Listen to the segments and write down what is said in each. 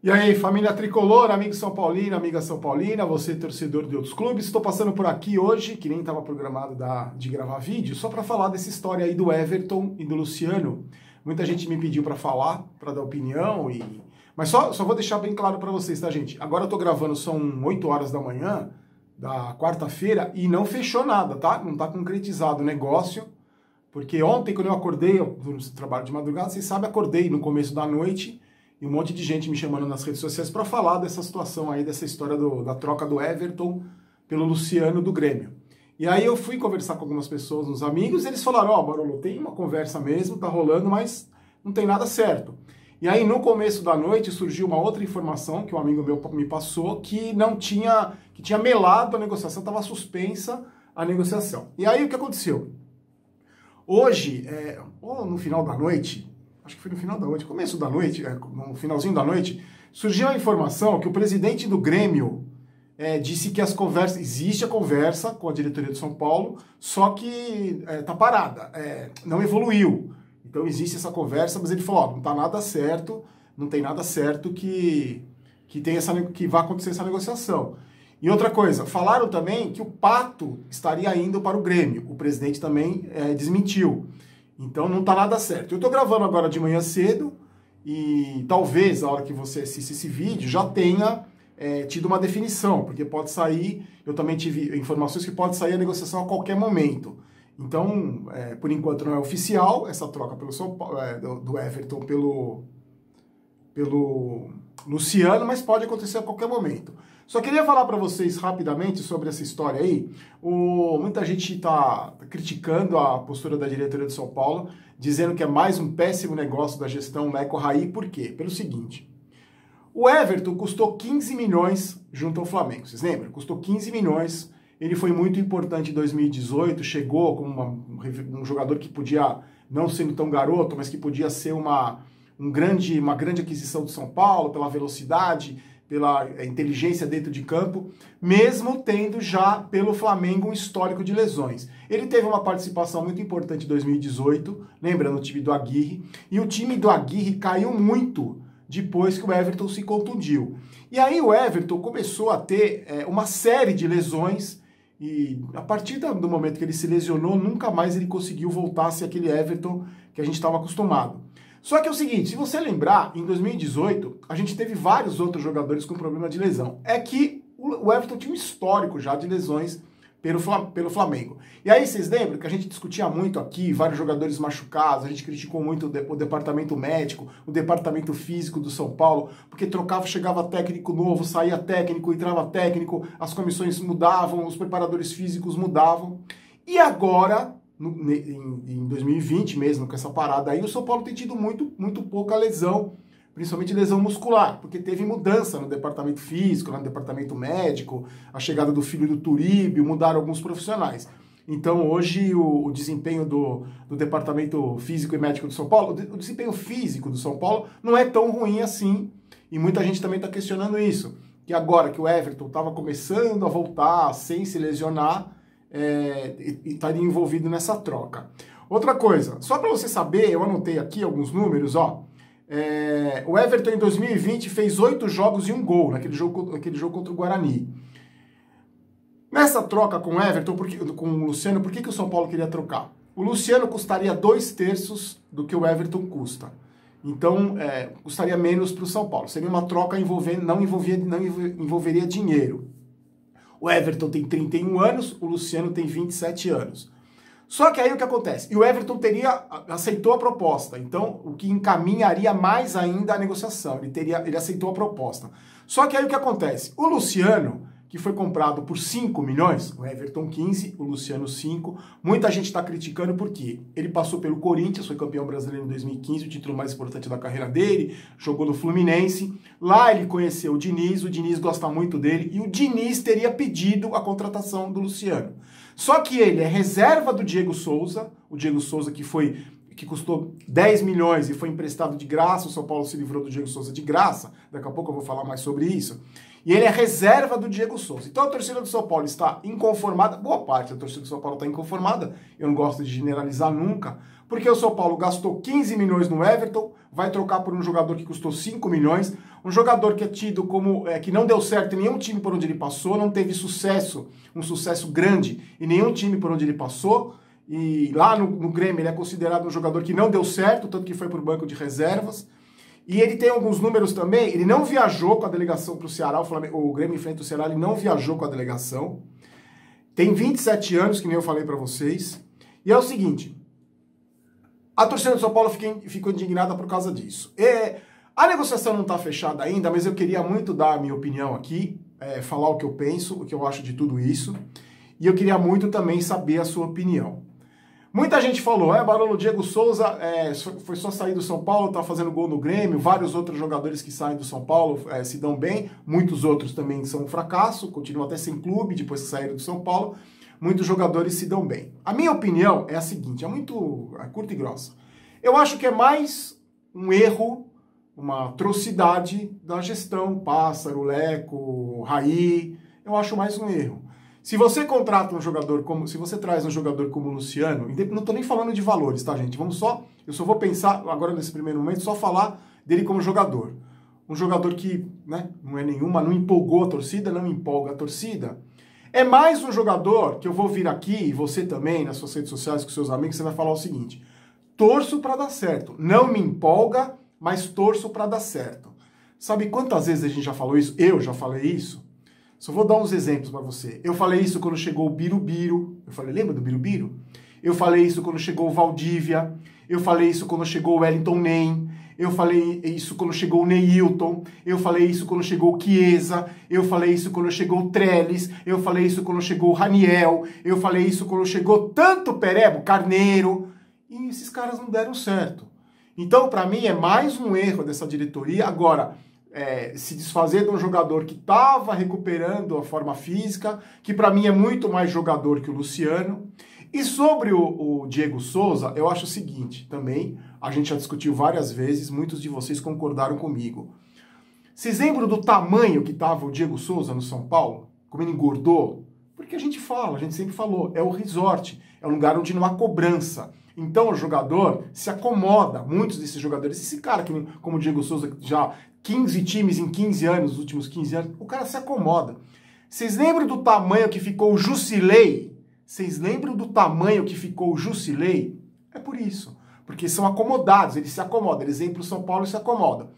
E aí, família tricolor, amigo São Paulino, amiga São Paulina, você torcedor de outros clubes, estou passando por aqui hoje, que nem estava programado de gravar vídeo, só para falar dessa história aí do Everton e do Luciano. Muita gente me pediu para falar, para dar opinião, mas só vou deixar bem claro para vocês, tá, gente? Agora eu tô gravando, são 8 horas da manhã, da quarta-feira, e não fechou nada, tá? Não tá concretizado o negócio, porque ontem, quando eu acordei, eu trabalho de madrugada, vocês sabem, acordei no começo da noite, e um monte de gente me chamando nas redes sociais para falar dessa situação aí, dessa história da troca do Everton pelo Luciano do Grêmio. E aí eu fui conversar com algumas pessoas, uns amigos, e eles falaram, ó, Barolo, tem uma conversa mesmo, tá rolando, mas não tem nada certo. E aí no começo da noite surgiu uma outra informação que um amigo meu me passou, que tinha melado a negociação, estava suspensa a negociação. E aí o que aconteceu? Hoje, ou no final da noite, acho que foi no final da noite, começo da noite, no finalzinho da noite, surgiu a informação que o presidente do Grêmio disse que existe a conversa com a diretoria de São Paulo, só que tá parada, não evoluiu. Então existe essa conversa, mas ele falou, ó, não tá nada certo, não tem nada certo que vai acontecer essa negociação. E outra coisa, falaram também que o Pato estaria indo para o Grêmio, o presidente também desmentiu. Então não tá nada certo. Eu tô gravando agora de manhã cedo e talvez a hora que você assiste esse vídeo já tenha tido uma definição, porque pode sair, eu também tive informações que pode sair a negociação a qualquer momento. Então, por enquanto não é oficial essa troca pelo do Everton pelo Luciano, mas pode acontecer a qualquer momento. Só queria falar para vocês rapidamente sobre essa história aí. Muita gente está criticando a postura da diretoria de São Paulo, dizendo que é mais um péssimo negócio da gestão Leco Raí. Por quê? Pelo seguinte, o Everton custou 15 milhões junto ao Flamengo. Vocês lembram? Custou 15 milhões. Ele foi muito importante em 2018, chegou como um jogador que podia, não sendo tão garoto, mas que podia ser uma grande aquisição de São Paulo, pela velocidade, pela inteligência dentro de campo, mesmo tendo já pelo Flamengo um histórico de lesões. Ele teve uma participação muito importante em 2018, lembrando o time do Aguirre, e o time do Aguirre caiu muito depois que o Everton se contundiu. E aí o Everton começou a ter uma série de lesões, e a partir do momento que ele se lesionou, nunca mais ele conseguiu voltar a ser aquele Everton que a gente estava acostumado. Só que é o seguinte, se você lembrar, em 2018, a gente teve vários outros jogadores com problema de lesão. É que o Everton tinha um histórico já de lesões pelo Flamengo. E aí vocês lembram que a gente discutia muito aqui, vários jogadores machucados, a gente criticou muito o departamento médico, o departamento físico do São Paulo, porque chegava técnico novo, saía técnico, entrava técnico, as comissões mudavam, os preparadores físicos mudavam. E agora, em 2020 mesmo, com essa parada aí, o São Paulo tem tido muito pouca lesão, principalmente lesão muscular, porque teve mudança no departamento físico, no departamento médico, a chegada do filho do Turíbio, mudaram alguns profissionais. Então hoje o desempenho do departamento físico e médico do São Paulo, o desempenho físico do São Paulo não é tão ruim assim, e muita gente também está questionando isso, que agora que o Everton estava começando a voltar sem se lesionar, estaria envolvido nessa troca. Outra coisa, só para você saber, eu anotei aqui alguns números, ó. O Everton em 2020 fez 8 jogos e 1 gol naquele jogo contra o Guarani. Nessa troca com o Everton, com o Luciano, por que o São Paulo queria trocar? O Luciano custaria 2/3 do que o Everton custa. Então, custaria menos para o São Paulo. Seria uma troca não envolveria dinheiro. O Everton tem 31 anos, o Luciano tem 27 anos. Só que aí o que acontece? E o Everton aceitou a proposta, então o que encaminharia mais ainda a negociação, ele aceitou a proposta. Só que aí o que acontece? O Luciano, que foi comprado por 5 milhões, o Everton 15, o Luciano 5, muita gente está criticando porque ele passou pelo Corinthians, foi campeão brasileiro em 2015, o título mais importante da carreira dele, jogou no Fluminense, lá ele conheceu o Diniz gosta muito dele, e o Diniz teria pedido a contratação do Luciano. Só que ele é reserva do Diego Souza, o Diego Souza que custou 10 milhões e foi emprestado de graça, o São Paulo se livrou do Diego Souza de graça, daqui a pouco eu vou falar mais sobre isso, e ele é reserva do Diego Souza. Então a torcida do São Paulo está inconformada, boa parte da torcida do São Paulo está inconformada, eu não gosto de generalizar nunca, porque o São Paulo gastou 15 milhões no Everton, vai trocar por um jogador que custou 5 milhões, um jogador que é tido como, que não deu certo em nenhum time por onde ele passou, não teve sucesso, um sucesso grande em nenhum time por onde ele passou, e lá no Grêmio ele é considerado um jogador que não deu certo, tanto que foi para o banco de reservas, e ele tem alguns números também, ele não viajou com a delegação para o Ceará, o Grêmio enfrenta o Ceará, ele não viajou com a delegação, tem 27 anos, que nem eu falei para vocês, e é o seguinte, a torcida do São Paulo ficou indignada por causa disso. A negociação não está fechada ainda, mas eu queria muito dar a minha opinião aqui, falar o que eu penso, o que eu acho de tudo isso, e eu queria muito também saber a sua opinião. Muita gente falou, Barolo, Diego Souza foi só sair do São Paulo, tá fazendo gol no Grêmio, vários outros jogadores que saem do São Paulo se dão bem, muitos outros também são um fracasso, continuam até sem clube depois que saíram do São Paulo, muitos jogadores se dão bem. A minha opinião é a seguinte, é curta e grossa. Eu acho que é mais um erro, uma atrocidade da gestão, Pássaro, Leco, Raí, eu acho mais um erro. Se você contrata um jogador se você traz um jogador como o Luciano, não estou nem falando de valores, tá, gente? Eu só vou pensar, agora nesse primeiro momento, só falar dele como jogador. Um jogador que, não é nenhuma, não empolgou a torcida, não empolga a torcida. É mais um jogador que eu vou vir aqui, e você também, nas suas redes sociais, com seus amigos, você vai falar o seguinte, torço para dar certo. Não me empolga, mas torço para dar certo. Sabe quantas vezes a gente já falou isso? Eu já falei isso? Só vou dar uns exemplos para você. Eu falei isso quando chegou o Birubiru. Lembra do Birubiru? Eu falei isso quando chegou o Valdívia. Eu falei isso quando chegou o Wellington Nem. Eu falei isso quando chegou o Neilton. Eu falei isso quando chegou o Chiesa. Eu falei isso quando chegou o Trellis. Eu falei isso quando chegou o Raniel. Eu falei isso quando chegou tanto Perebo, Carneiro. E esses caras não deram certo. Então, para mim, é mais um erro dessa diretoria. Agora, se desfazer de um jogador que estava recuperando a forma física, que para mim é muito mais jogador que o Luciano. E sobre o Diego Souza, eu acho o seguinte, também, a gente já discutiu várias vezes, muitos de vocês concordaram comigo. Vocês lembram do tamanho que estava o Diego Souza no São Paulo? Como ele engordou? Porque a gente sempre falou, é o resort, é um lugar onde não há cobrança. Então o jogador se acomoda, muitos desses jogadores, esse cara como o Diego Souza, já 15 times em 15 anos, nos últimos 15 anos, o cara se acomoda. Vocês lembram do tamanho que ficou o Jusilei? Vocês lembram do tamanho que ficou o Jusilei? É por isso, porque são acomodados, eles se acomodam, eles vêm para o São Paulo e se acomodam.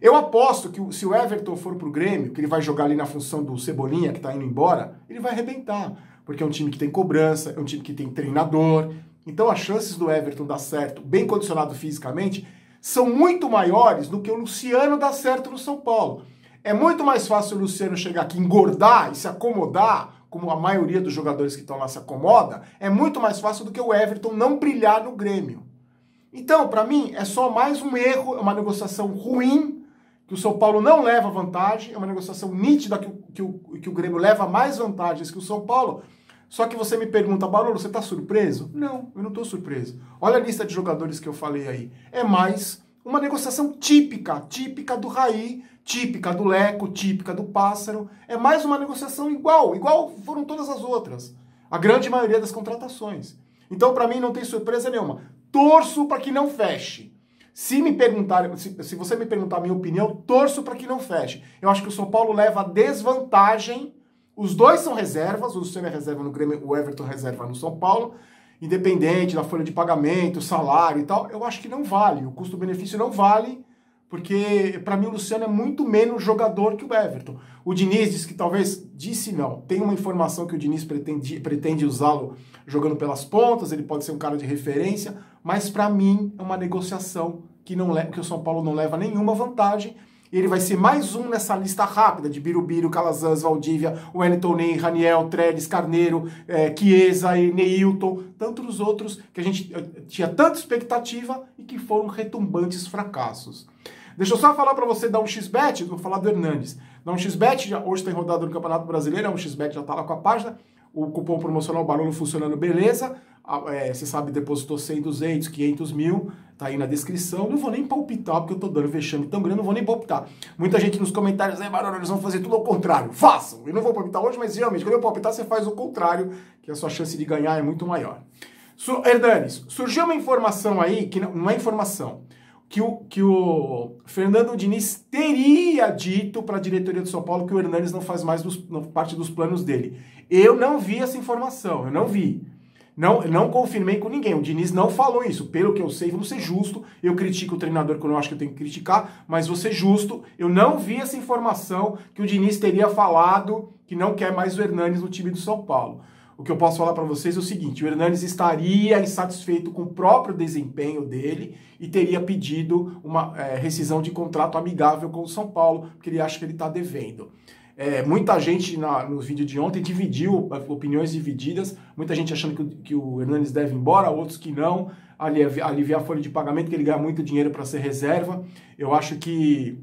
Eu aposto que se o Everton for pro Grêmio, que ele vai jogar ali na função do Cebolinha, que tá indo embora, ele vai arrebentar, porque é um time que tem cobrança, é um time que tem treinador. Então as chances do Everton dar certo, bem condicionado fisicamente, são muito maiores do que o Luciano dar certo no São Paulo. É muito mais fácil o Luciano chegar aqui, engordar e se acomodar, como a maioria dos jogadores que estão lá se acomoda, é muito mais fácil do que o Everton não brilhar no Grêmio. Então, para mim, é só mais um erro, é uma negociação ruim, que o São Paulo não leva vantagem, é uma negociação nítida que o Grêmio leva mais vantagens que o São Paulo. Só que você me pergunta, Barolo, você tá surpreso? Não, eu não tô surpreso. Olha a lista de jogadores que eu falei aí. É mais uma negociação típica do Raí, típica do Leco, típica do Pássaro. É mais uma negociação igual foram todas as outras. A grande maioria das contratações. Então, para mim, não tem surpresa nenhuma. Torço para que não feche. Se você me perguntar a minha opinião, torço para que não feche. Eu acho que o São Paulo leva desvantagem. Os dois são reservas, o Luciano é reserva no Grêmio, o Everton reserva no São Paulo, independente da folha de pagamento, salário e tal, eu acho que não vale, o custo-benefício não vale, porque para mim o Luciano é muito menos jogador que o Everton. O Diniz disse que tem uma informação que o Diniz pretende usá-lo jogando pelas pontas, ele pode ser um cara de referência, mas para mim é uma negociação que o São Paulo não leva nenhuma vantagem. Ele vai ser mais um nessa lista rápida de Birubiru, Calazans, Valdívia, Wellington Nem, Raniel, Trellis, Carneiro, Chiesa e Neilton, tantos outros que a gente tinha tanta expectativa e que foram retumbantes fracassos. Deixa eu só falar para você dar um XBet, vou falar do Hernandes. Dá um XBet, hoje tem rodada no Campeonato Brasileiro, é um XBet, já tá lá com a página, o cupom promocional Barolo funcionando beleza, você sabe, depositou 100, 200, 500 mil, tá aí na descrição. Não vou nem palpitar, porque eu tô dando vexame tão grande, não vou nem palpitar. Muita gente nos comentários, Barolo, eles vão fazer tudo ao contrário. Façam! Eu não vou palpitar hoje, mas realmente, quando eu palpitar, você faz o contrário, que a sua chance de ganhar é muito maior. Hernanes, surgiu uma informação aí, que não é informação. que o Fernando Diniz teria dito para a diretoria do São Paulo que o Hernanes não faz mais parte dos planos dele. Eu não vi essa informação, eu não vi. Não confirmei com ninguém, o Diniz não falou isso. Pelo que eu sei, vamos ser justo, eu critico o treinador quando eu acho que eu tenho que criticar, mas vou ser justo, eu não vi essa informação que o Diniz teria falado que não quer mais o Hernanes no time do São Paulo. O que eu posso falar para vocês é o seguinte, o Hernanes estaria insatisfeito com o próprio desempenho dele e teria pedido uma rescisão de contrato amigável com o São Paulo, porque ele acha que ele está devendo. Muita gente no vídeo de ontem dividiu, opiniões divididas, muita gente achando que o Hernanes deve ir embora, outros que não, aliviar a folha de pagamento, que ele ganha muito dinheiro para ser reserva. Eu acho que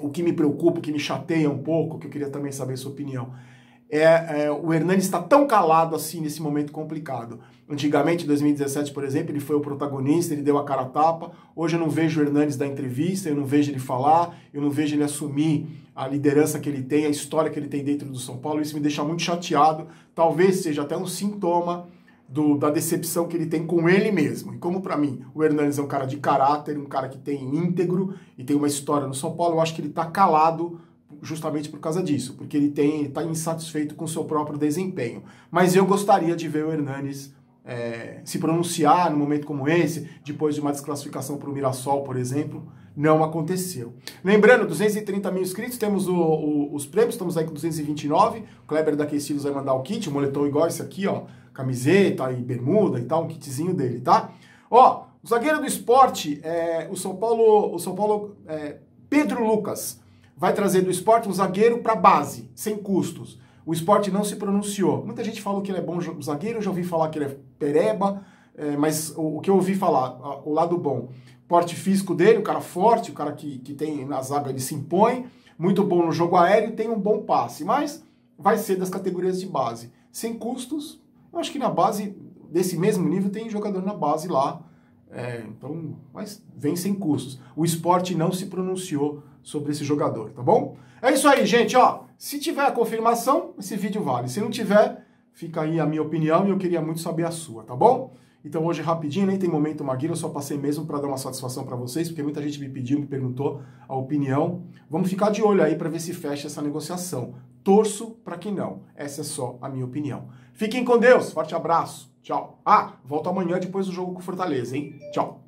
o que me preocupa, o que me chateia um pouco, que eu queria também saber a sua opinião, o Hernanes está tão calado assim nesse momento complicado. Antigamente, em 2017, por exemplo, ele foi o protagonista, ele deu a cara a tapa. Hoje eu não vejo o Hernanes dar entrevista, eu não vejo ele falar, eu não vejo ele assumir a liderança que ele tem, a história que ele tem dentro do São Paulo. Isso me deixa muito chateado. Talvez seja até um sintoma da decepção que ele tem com ele mesmo. E como para mim o Hernanes é um cara de caráter, um cara que tem íntegro e tem uma história no São Paulo, eu acho que ele está calado justamente por causa disso, porque ele está insatisfeito com o seu próprio desempenho. Mas eu gostaria de ver o Hernanes se pronunciar num momento como esse, depois de uma desclassificação para o Mirassol, por exemplo. Não aconteceu. Lembrando, 230 mil inscritos, temos os prêmios, estamos aí com 229, o Kleber da Quecidos vai mandar o kit, o moletom igual esse aqui, ó, camiseta e bermuda e tal, um kitzinho dele, tá? Ó, o zagueiro do Sport, o São Paulo Pedro Lucas, vai trazer do Sport um zagueiro para base, sem custos. O Sport não se pronunciou. Muita gente falou que ele é bom zagueiro, eu já ouvi falar que ele é pereba, mas o que eu ouvi falar, o lado bom, porte físico dele, o cara forte, o cara que tem na zaga, ele se impõe, muito bom no jogo aéreo e tem um bom passe, mas vai ser das categorias de base. Sem custos, eu acho que na base, desse mesmo nível, tem jogador na base lá, então, mas vem sem custos. O Sport não se pronunciou sobre esse jogador, tá bom? É isso aí, gente, ó. Se tiver a confirmação, esse vídeo vale. Se não tiver, fica aí a minha opinião e eu queria muito saber a sua, tá bom? Então hoje rapidinho, nem tem momento Maguila, eu só passei mesmo para dar uma satisfação para vocês, porque muita gente me pediu, me perguntou a opinião. Vamos ficar de olho aí para ver se fecha essa negociação. Torço para que não. Essa é só a minha opinião. Fiquem com Deus, forte abraço, tchau. Volto amanhã depois do jogo com o Fortaleza, hein? Tchau.